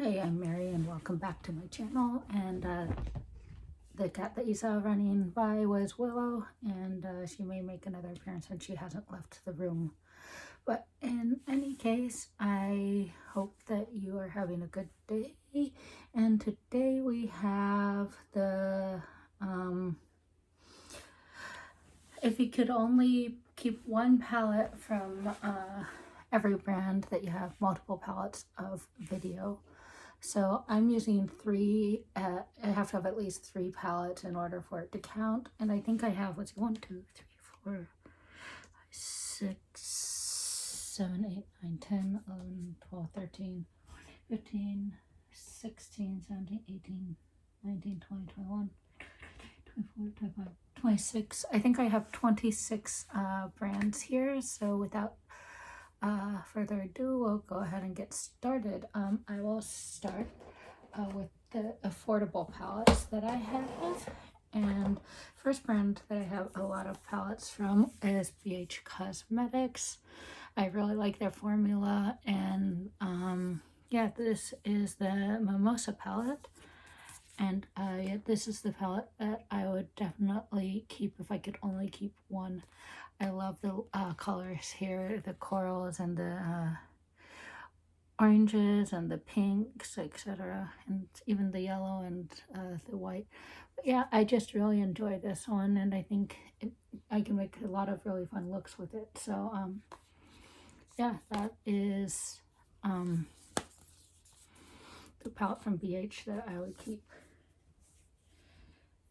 Hi, I'm Mary and welcome back to my channel. And the cat that you saw running by was Willow, and she may make another appearance and she hasn't left the room. But in any case, I hope that you are having a good day. And today we have the if you could only keep one palette from every brand that you have multiple palettes of video. So I'm using three, I have to have at least 3 palettes in order for it to count. And I think I have, let's see, 1, 2, 3, 4, 6, 7, 8, 9, 10, 11, 12, 13, 15, 16, 17, 18, 19, 20, 21, 24, 25, 26. I think I have 26 brands here. So without further ado, we'll go ahead and get started. I will start with the affordable palettes that I have. And first brand that I have a lot of palettes from is BH Cosmetics. I really like their formula, and yeah, this is the Mimosa palette. And yeah, this is the palette that I would definitely keep if I could only keep one. I love the colors here, the corals and the oranges and the pinks, etc. And even the yellow and the white. But yeah, I just really enjoy this one, and I think I can make a lot of really fun looks with it. So yeah, that is the palette from BH that I would keep.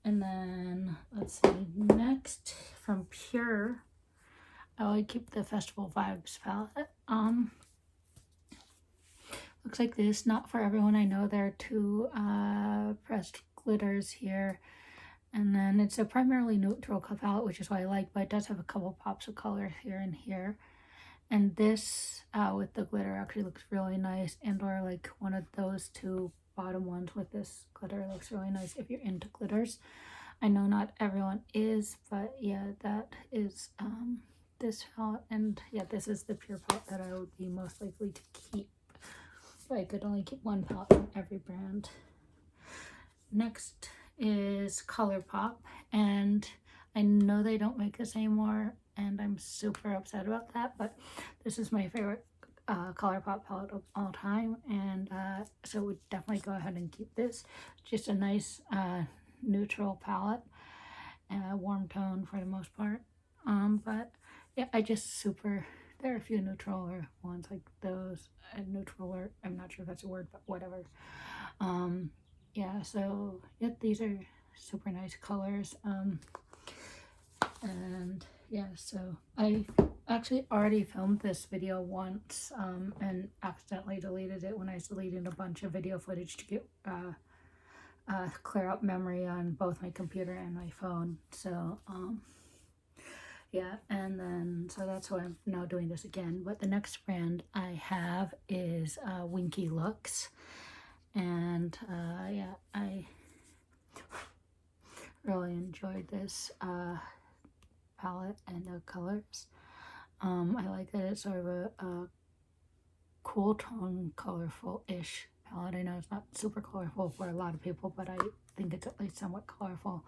And then let's see, next from Pure, I would keep the Festival Vibes palette. Looks like this, not for everyone. I know there are 2 pressed glitters here, and then it's a primarily neutral palette, which is what I like, but it does have a couple pops of color here and here. And this with the glitter actually looks really nice, and or like one of those 2 bottom ones with this glitter looks really nice if you're into glitters. I know not everyone is, but yeah, that is this palette. And yeah, this is the Pure palette that I would be most likely to keep. So I could only keep one palette from every brand. Next is Colourpop, and I know they don't make this anymore, and I'm super upset about that, but this is my favorite Colourpop palette of all time, and so would definitely go ahead and keep this. Just a nice neutral palette and a warm tone for the most part. But yeah, I just super, there are a few neutraler ones like those, neutral, I'm not sure if that's a word, but whatever. Yeah, so yeah, these are super nice colors. And yeah, so I actually already filmed this video once and accidentally deleted it when I was deleting a bunch of video footage to get clear up memory on both my computer and my phone. So yeah, and then so that's why I'm now doing this again. But the next brand I have is Winky Looks, and yeah, I really enjoyed this palette and the colors. I like that it's sort of a cool tone, colorful-ish palette. I know it's not super colorful for a lot of people, but I think it's at least somewhat colorful.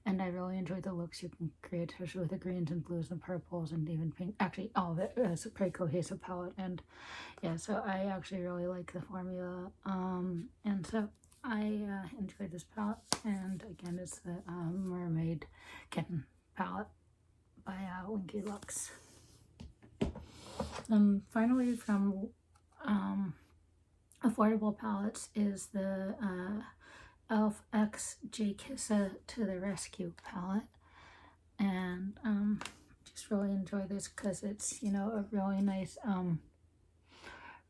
And I really enjoy the looks you can create, especially with the greens and blues and purples and even pink. Actually, all of it is a pretty cohesive palette. And yeah, so I actually really like the formula. And so I enjoy this palette. And again, it's the Mermaid Kitten palette by Winky Looks. Finally, from affordable palettes is the Elf X J Kissa to the Rescue palette, and just really enjoy this because it's, you know, a really nice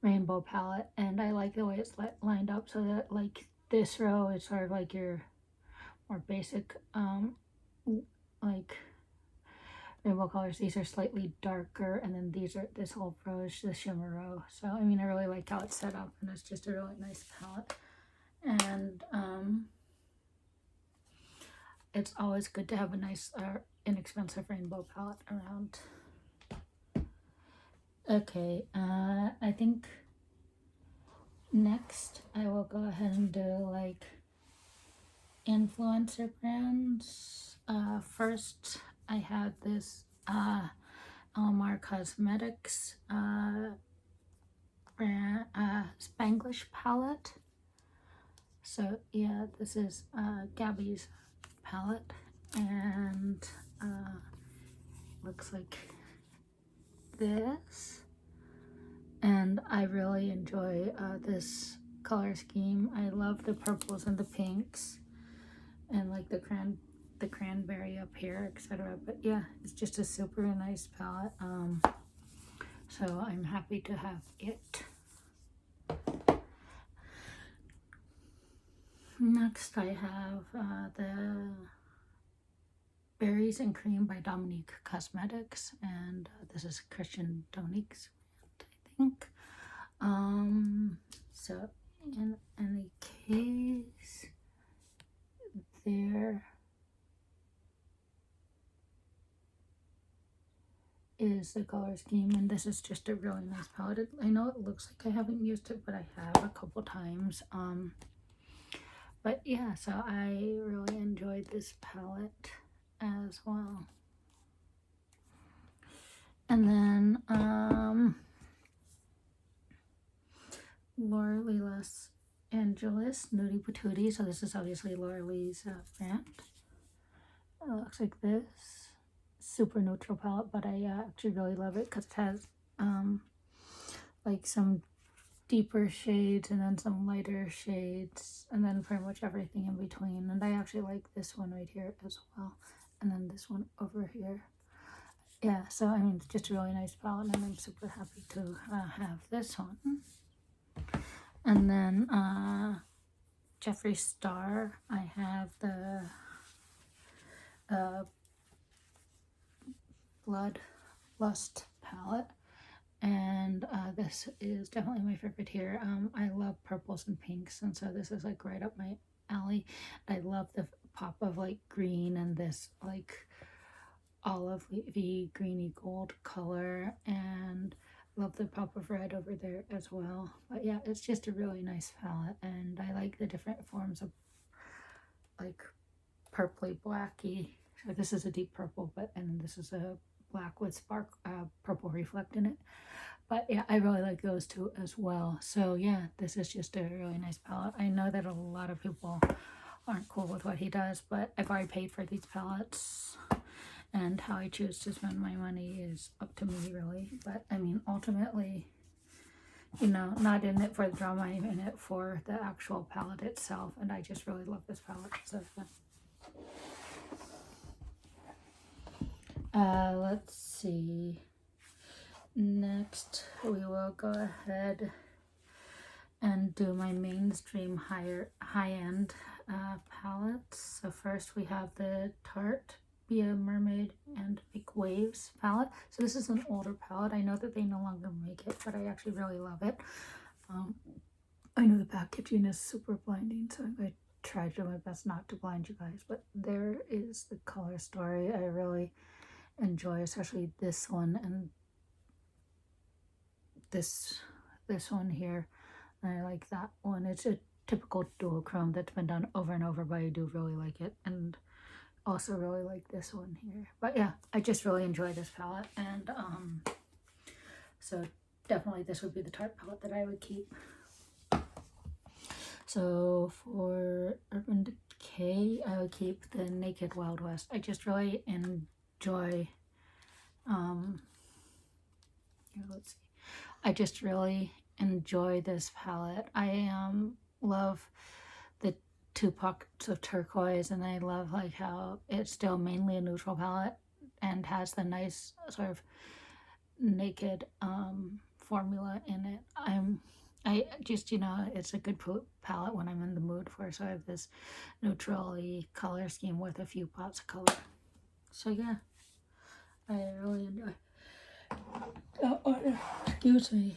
rainbow palette, and I like the way it's lined up so that like this row is sort of like your more basic like rainbow colors. These are slightly darker, and then these are, this whole row is the shimmer row. So I mean, I really like how it's set up, and it's just a really nice palette. And it's always good to have a nice inexpensive rainbow palette around. Okay, I think Next, I will go ahead and do like influencer brands. First, I had this Elmar Cosmetics brand Spanglish palette. So yeah, this is Gabby's palette, and looks like this. And I really enjoy this color scheme. I love the purples and the pinks, and like the cranberry up here, etc. But yeah, it's just a super nice palette. So I'm happy to have it. Next, I have the Berries and Cream by Dominique Cosmetics, and this is Christian Dominique's, I think. So in any case, there is the color scheme, and this is just a really nice palette. I know it looks like I haven't used it, but I have a couple times. But yeah, so I really enjoyed this palette as well. And then Laura Los Angeles Nudie Patootie. So this is obviously Laura Lee's brand. It looks like this. Super neutral palette, but I actually really love it because it has like some deeper shades and then some lighter shades and then pretty much everything in between. And I actually like this one right here as well, and then this one over here. Yeah, so I mean, it's just a really nice palette, and I'm super happy to have this one. And then Jeffree Star, I have the Bloodlust palette, and this is definitely my favorite here. I love purples and pinks, and so this is like right up my alley. I love the pop of like green and this like olivey greeny gold color, and love the pop of red over there as well. But yeah, it's just a really nice palette, and I like the different forms of like purpley blacky. So this is a deep purple, but and this is a black with purple reflect in it. But yeah, I really like those two as well. So yeah, this is just a really nice palette. I know that a lot of people aren't cool with what he does, but I've already paid for these palettes, and how I choose to spend my money is up to me, really. But I mean, ultimately, you know, not in it for the drama, I'm in it for the actual palette itself, and I just really love this palette. So let's see. Next, we will go ahead and do my mainstream high-end palettes. So first we have the Tarte Be a Mermaid and Make Waves palette. So this is an older palette. I know that they no longer make it, but I actually really love it. I know the packaging is super blinding, so I'm going to try to do my best not to blind you guys, but there is the color story. I really enjoy especially this one and this one here. And I like that one. It's a typical duochrome that's been done over and over, but I do really like it, and also really like this one here. But yeah, I just really enjoy this palette, and so definitely this would be the Tarte palette that I would keep. So for Urban Decay, I would keep the Naked Wild West. I just really enjoy here, let's see. I just really enjoy this palette. I love the two pockets of turquoise, and I love like how it's still mainly a neutral palette and has the nice sort of naked formula in it. I just, you know, it's a good palette when I'm in the mood for sort of this neutral-y color scheme with a few pops of color. So yeah, I really enjoy. Excuse me.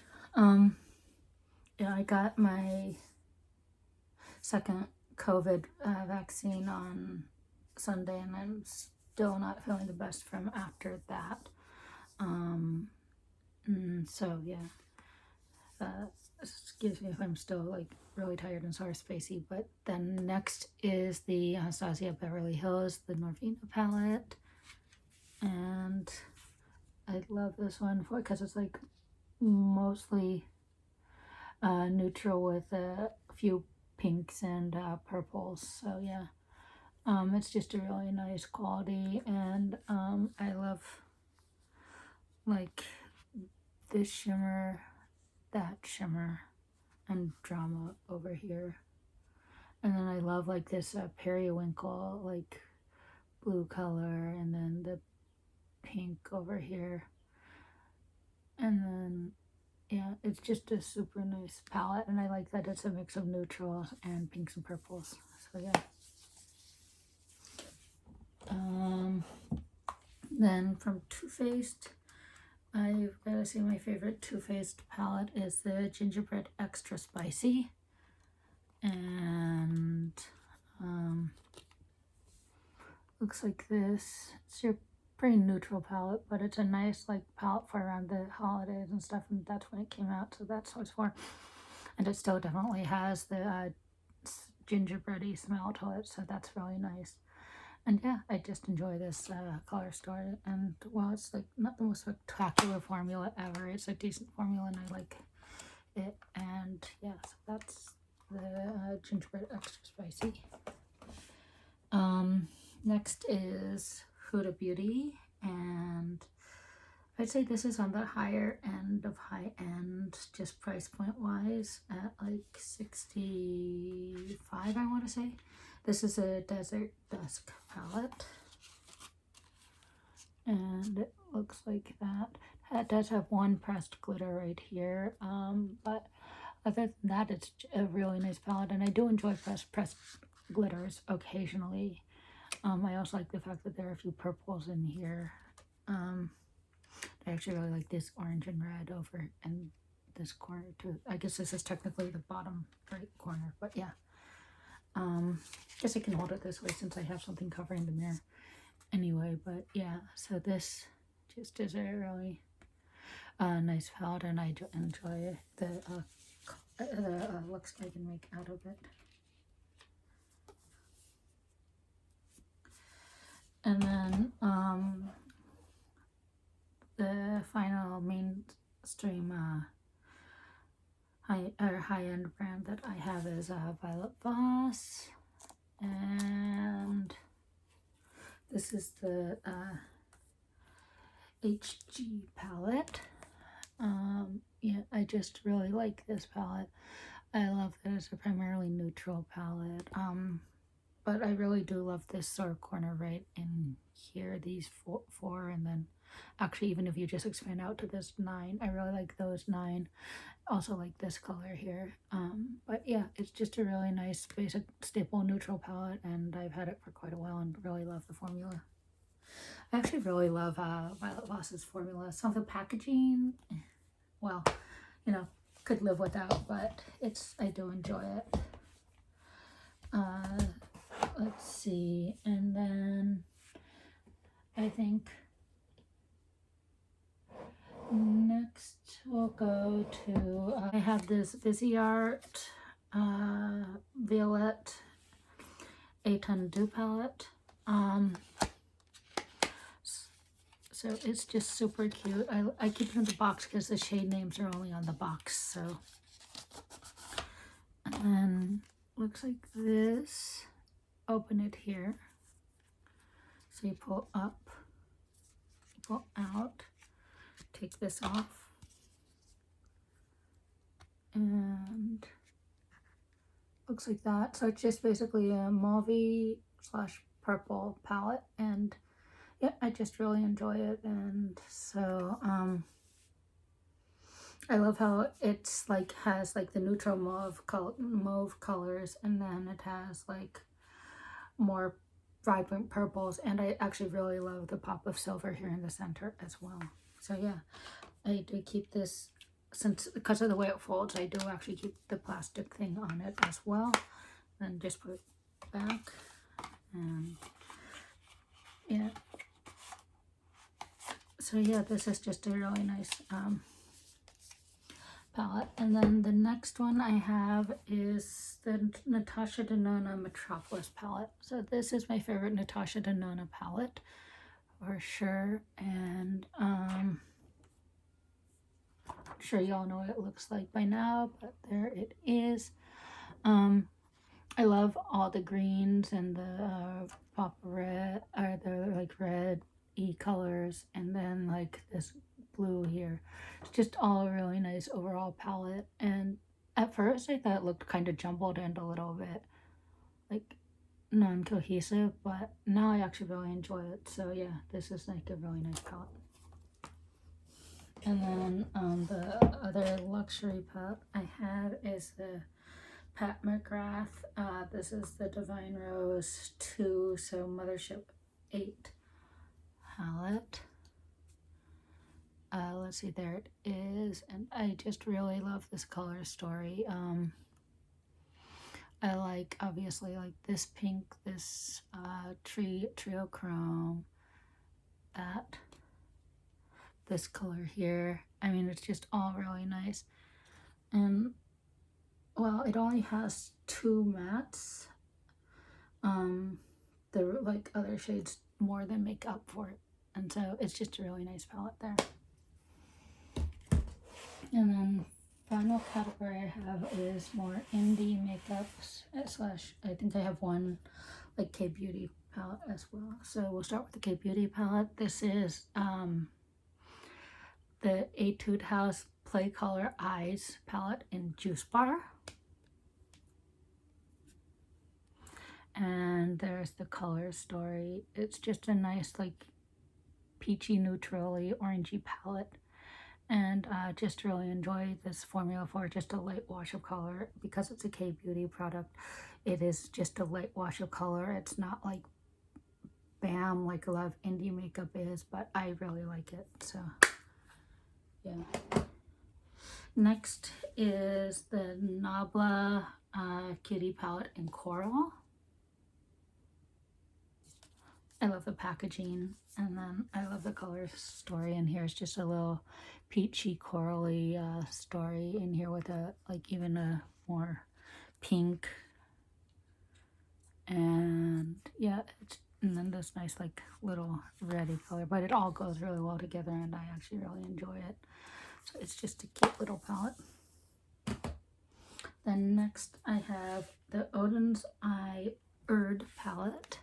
Yeah, I got my second COVID vaccine on Sunday, and I'm still not feeling the best from after that. So yeah, excuse me if I'm still like really tired and sort of spacey. But then next is the Anastasia Beverly Hills, the Norvina palette. And I love this one for because it's like mostly neutral with a few pinks and purples. So yeah, it's just a really nice quality, and I love like this shimmer, that shimmer, and drama over here. And then I love like this periwinkle like blue color, and then the pink over here. And then yeah, it's just a super nice palette, and I like that it's a mix of neutrals and pinks and purples. So yeah. Then from Too Faced, I've got to say my favorite Too Faced palette is the Gingerbread Extra Spicy. And looks like this. It's your pretty neutral palette, but it's a nice like palette for around the holidays and stuff, and that's when it came out, so that's what it's for. And it still definitely has the gingerbready smell to it, so that's really nice. And yeah, I just enjoy this color store. And while it's like not the most spectacular formula ever, it's a decent formula, and I like it. And yeah, so that's the Gingerbread Extra Spicy. Next is Huda Beauty, and I'd say this is on the higher end of high end, just price point wise, at like $65, I want to say. This is a Desert Dusk palette, and it looks like that. It does have one pressed glitter right here, but other than that, it's a really nice palette, and I do enjoy pressed glitters occasionally. I also like the fact that there are a few purples in here. I actually really like this orange and red over in this corner too. I guess this is technically the bottom right corner, but yeah. Guess I can hold it this way since I have something covering the mirror anyway. But yeah, so this just is a really nice palette, and I enjoy the looks I can make out of it. And then the final mainstream high-end brand that I have is Violet Voss, and this is the HG palette. Yeah, I just really like this palette. I love that it's a primarily neutral palette. But I really do love this sort of corner right in here, these four, and then actually even if you just expand out to this 9, I really like those 9. Also like this color here. But yeah, it's just a really nice basic staple neutral palette, and I've had it for quite a while and really love the formula. I actually really love Violet Voss's formula. Some of the packaging, well, you know, could live without, but I do enjoy it. Let's see, and then I think next we'll go to I have this Viseart Violette Aton Dew palette. So it's just super cute. I keep it in the box because the shade names are only on the box. So, and then looks like this. Open it here. So you pull up, you pull out, take this off, and looks like that. So it's just basically a mauve / purple palette, and yeah, I just really enjoy it. And so I love how it's like has like the neutral mauve colors, and then it has like more vibrant purples, and I actually really love the pop of silver here in the center as well. So yeah, I do keep this, since because of the way it folds, I do actually keep the plastic thing on it as well, and just put it back. And yeah, so yeah, this is just a really nice palette. And then the next one I have is the Natasha Denali Metropolis palette. So this is my favorite Natasha Denali palette for sure. And I'm sure y'all know what it looks like by now, but there it is. I love all the greens and the pop red, or the like red colors, and then like this blue here. It's just all a really nice overall palette. And at first I thought it looked kind of jumbled and a little bit like non-cohesive, but now I actually really enjoy it. So yeah, this is like a really nice palette. And then the other luxury palette I have is the Pat McGrath. This is the Divine Rose 2, so Mothership 8 palette. Let's see, there it is. And I just really love this color story. I like, obviously, like this pink, this trio chrome, this color here. I mean, it's just all really nice. And well, it only has 2 mattes. The like other shades more than make up for it, and so it's just a really nice palette there. And then final category I have is more indie makeups slash, I think I have one like KBeauty palette as well. So we'll start with the KBeauty palette. This is the Etude House Play Color Eyes palette in Juice Bar. And there's the color story. It's just a nice like peachy, neutrally orangey palette. And just really enjoy this formula for just a light wash of color. Because it's a KBeauty product, it is just a light wash of color. It's not like bam like a lot of indie makeup is, but I really like it. So yeah. Next is the Nabla Cutie palette in Coral. I love the packaging, and then I love the color story in here. It's just a little peachy corally story in here with a like even a more pink, and yeah, and then this nice like little reddy color, but it all goes really well together, and I actually really enjoy it. So it's just a cute little palette. Then next I have the Odin's Eye Erd palette.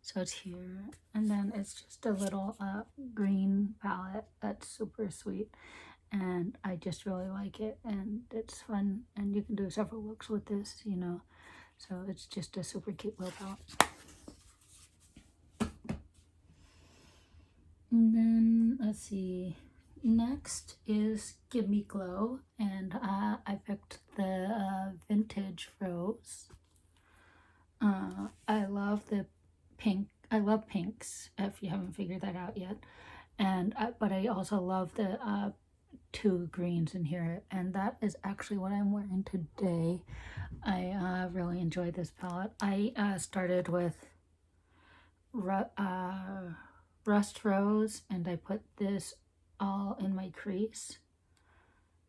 So it's here, and then it's just a little green palette that's super sweet, and I just really like it, and it's fun, and you can do several looks with this, you know, so it's just a super cute little palette. And then let's see, next is Give Me Glow, and I picked the Vintage Rose. I love the pink. I love pinks, if you haven't figured that out yet. And but I also love the 2 greens in here, and that is actually what I'm wearing today. I really enjoyed this palette. I started with Rust Rose, and I put this all in my crease,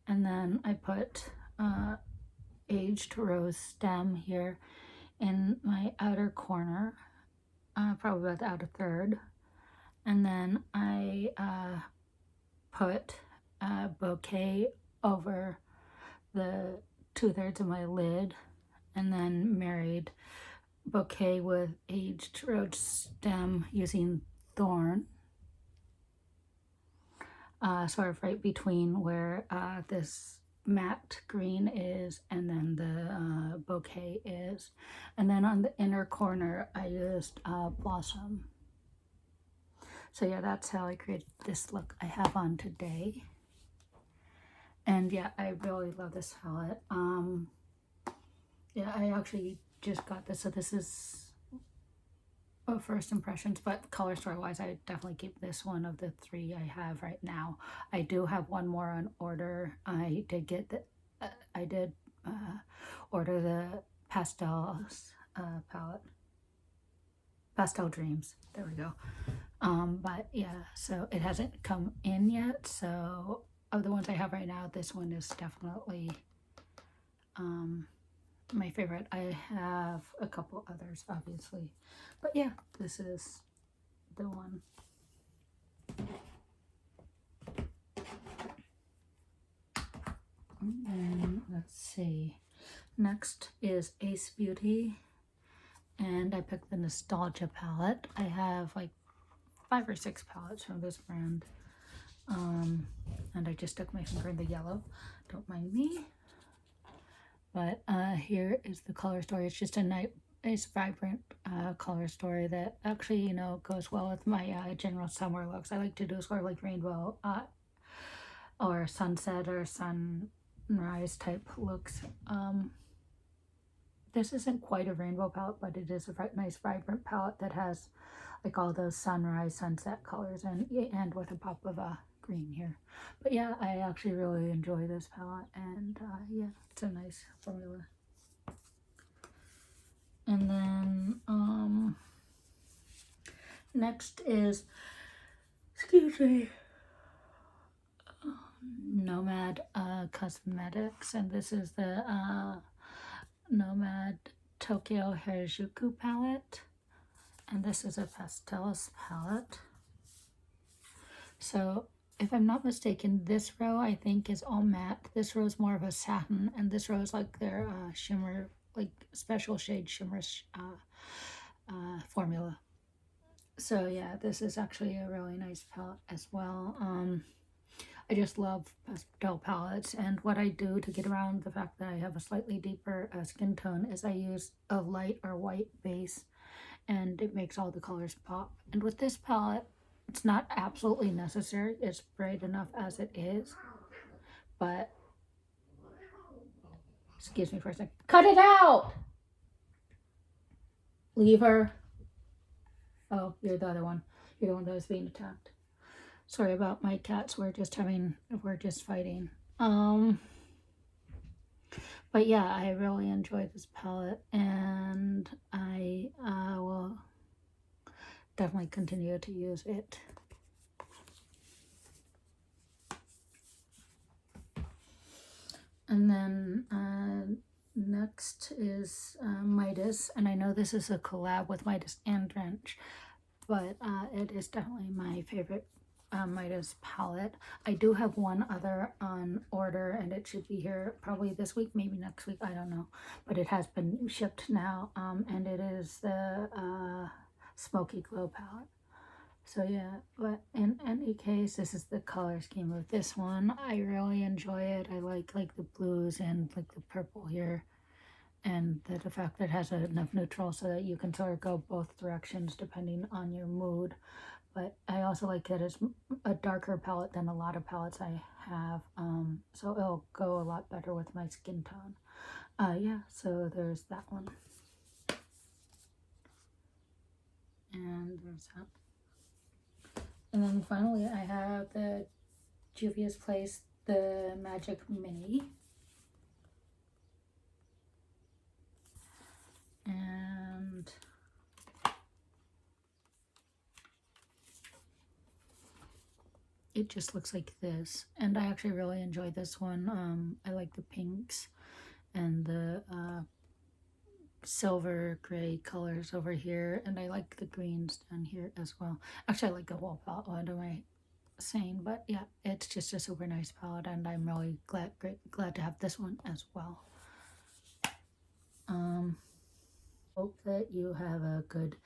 and then I put Aged Rose Stem here in my outer corner, probably about the outer third, and then I put Bouquet over the 2/3 of my lid, and then married Bouquet with Aged Rose Stem using Thorn, sort of right between where this matte green is and then the Bouquet is. And then on the inner corner I used Blossom. So yeah, that's how I created this look I have on today. And yeah, I really love this palette. Yeah, I actually just got this, so this is first impressions, but color story wise I definitely keep this one of the 3 I have right now. I do have one more on order. I did get the order the Pastels palette, Pastel Dreams, there we go. But yeah, so it hasn't come in yet, so of the ones I have right now, this one is definitely my favorite. I have a couple others, obviously, but yeah, this is the one. And let's see, next is Ace Beauty, and I picked the Nostalgia palette. I have like 5 or 6 palettes from this brand, and I just stuck my finger in the yellow, don't mind me. But here is the color story. It's just a nice vibrant color story that actually, you know, goes well with my general summer looks. I like to do sort of like rainbow or sunset or sunrise type looks. This isn't quite a rainbow palette, but it is a nice vibrant palette that has like all those sunrise, sunset colors, and with a pop of green here. But yeah, I actually really enjoy this palette, and yeah, it's a nice formula. And then next is, excuse me, Nomad Cosmetics, and this is the Nomad Tokyo Harajuku palette, and this is a pastels palette. So if I'm not mistaken, this row I think is all matte, this row is more of a satin, and this row is like their shimmer, like special shade shimmer formula. So yeah, this is actually a really nice palette as well. I just love pastel palettes, and what I do to get around the fact that I have a slightly deeper skin tone is I use a light or white base, and it makes all the colors pop. And with this palette, it's not absolutely necessary. It's bright enough as it is, but excuse me for a second. Cut it out! Leave her. Oh, you're the other one. You're the one that was being attacked. Sorry about my cats. We're just fighting. But yeah, I really enjoy this palette, and I will definitely continue to use it. And then next is Midas, and I know this is a collab with Midas and Drench, but it is definitely my favorite Midas palette. I do have one other on order, and it should be here probably this week, maybe next week, I don't know, but it has been shipped now, and it is the Smoky Glow palette. So yeah, but in any case, this is the color scheme of this one. I really enjoy it. I like the blues and like the purple here, and the fact that it has enough neutral so that you can sort of go both directions depending on your mood. But I also like that it's a darker palette than a lot of palettes I have, so it'll go a lot better with my skin tone. Yeah, so there's that one. And there's that. And then finally I have the Juvia's Place, the Magic Mini. And it just looks like this, and I actually really enjoy this one. I like the pinks and the silver gray colors over here, and I like the greens down here as well. Actually, I like the whole palette. What am I saying? But yeah, it's just a super nice palette, and I'm really glad to have this one as well. Hope that you have a good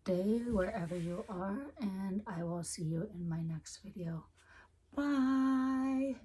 day wherever you are, and I will see you in my next video. Bye.